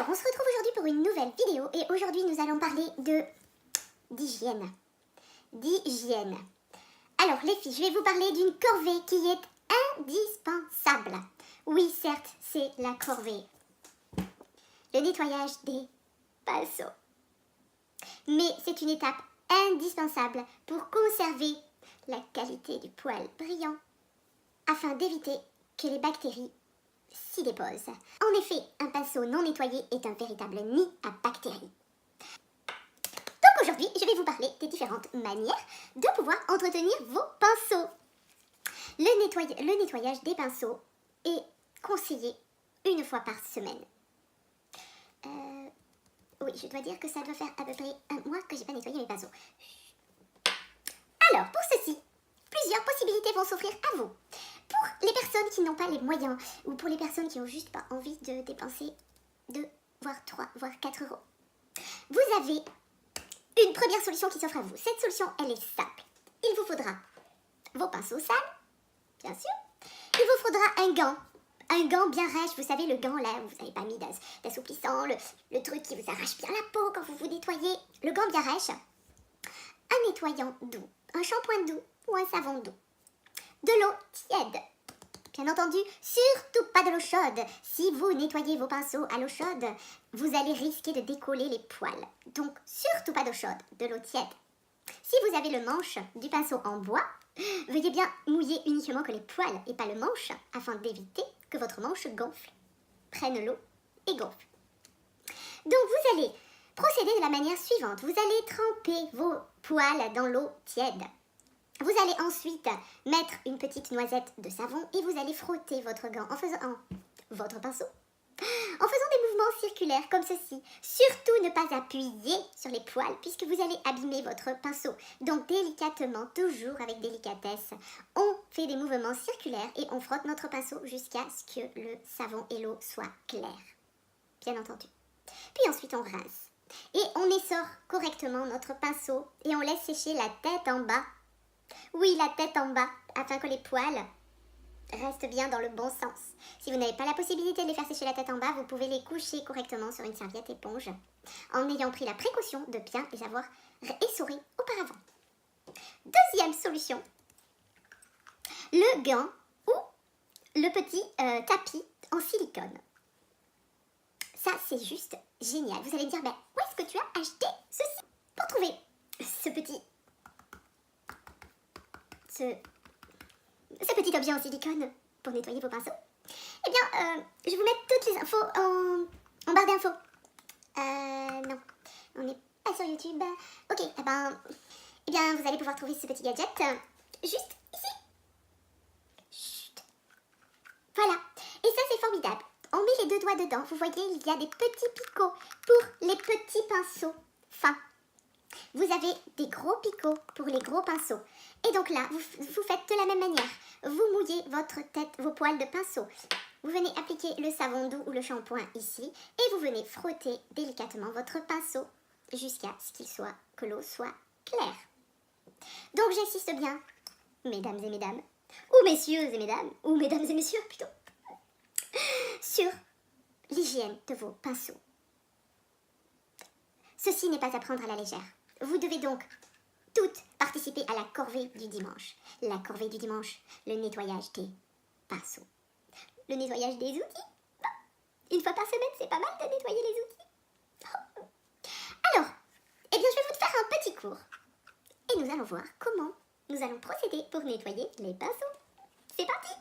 Alors, on se retrouve aujourd'hui pour une nouvelle vidéo et aujourd'hui nous allons parler d'hygiène. D'hygiène. Alors les filles, je vais vous parler d'une corvée qui est indispensable. Oui, certes, c'est la corvée. Le nettoyage des pinceaux. Mais c'est une étape indispensable pour conserver la qualité du poil brillant afin d'éviter que les bactéries s'y déposent. En effet, un pinceau non nettoyé est un véritable nid à bactéries. Donc aujourd'hui, je vais vous parler des différentes manières de pouvoir entretenir vos pinceaux. Le nettoyage des pinceaux est conseillé une fois par semaine. Oui, je dois dire que ça doit faire à peu près un mois que j'ai pas nettoyé mes pinceaux. Alors, pour ceci, plusieurs possibilités vont s'offrir à vous. Pour les personnes qui n'ont pas les moyens, ou pour les personnes qui n'ont juste pas envie de dépenser 2, voire 3, voire 4 euros, vous avez une première solution qui s'offre à vous. Cette solution, elle est simple. Il vous faudra vos pinceaux sales, bien sûr. Il vous faudra un gant bien rêche. Vous savez, le gant là où vous n'avez pas mis d'assouplissant, le truc qui vous arrache bien la peau quand vous vous nettoyez. Le gant bien rêche. Un nettoyant doux, un shampoing doux ou un savon doux. De l'eau tiède. Bien entendu, surtout pas de l'eau chaude. Si vous nettoyez vos pinceaux à l'eau chaude, vous allez risquer de décoller les poils. Donc, surtout pas d'eau chaude, de l'eau tiède. Si vous avez le manche du pinceau en bois, veuillez bien mouiller uniquement que les poils et pas le manche, afin d'éviter que votre manche gonfle, prenne l'eau et gonfle. Donc, vous allez procéder de la manière suivante. Vous allez tremper vos poils dans l'eau tiède. Vous allez ensuite mettre une petite noisette de savon et vous allez frotter votre gant votre pinceau en faisant des mouvements circulaires comme ceci. Surtout ne pas appuyer sur les poils puisque vous allez abîmer votre pinceau. Donc délicatement, toujours avec délicatesse, on fait des mouvements circulaires et on frotte notre pinceau jusqu'à ce que le savon et l'eau soient clairs. Bien entendu. Puis ensuite on rince. Et on essore correctement notre pinceau et on laisse sécher la tête en bas. Oui, la tête en bas, afin que les poils restent bien dans le bon sens. Si vous n'avez pas la possibilité de les faire sécher la tête en bas, vous pouvez les coucher correctement sur une serviette éponge, en ayant pris la précaution de bien les avoir essorés auparavant. Deuxième solution, le gant ou le petit tapis en silicone. Ça, c'est juste génial. Vous allez me dire, ben, où est-ce que tu as acheté ceci? Pour trouver ce petit objet en silicone pour nettoyer vos pinceaux, eh bien, je vous mets toutes les infos en barre d'infos. Non, on n'est pas sur YouTube. Ok, eh bien, vous allez pouvoir trouver ce petit gadget juste ici. Chut. Voilà. Et ça, c'est formidable. On met les deux doigts dedans. Vous voyez, il y a des petits picots pour les petits pinceaux fins. Vous avez des gros picots pour les gros pinceaux. Et donc là, vous faites de la même manière. Vous mouillez votre tête, vos poils de pinceau. Vous venez appliquer le savon doux ou le shampoing ici. Et vous venez frotter délicatement votre pinceau jusqu'à ce que l'eau soit claire. Donc j'insiste bien, mesdames et mesdames, ou messieurs et mesdames, ou mesdames et messieurs plutôt, sur l'hygiène de vos pinceaux. Ceci n'est pas à prendre à la légère. Vous devez donc toutes participer à la corvée du dimanche. La corvée du dimanche, le nettoyage des pinceaux. Le nettoyage des outils. Une fois par semaine, c'est pas mal de nettoyer les outils. Alors, eh bien, je vais vous faire un petit cours. Et nous allons voir comment nous allons procéder pour nettoyer les pinceaux. C'est parti!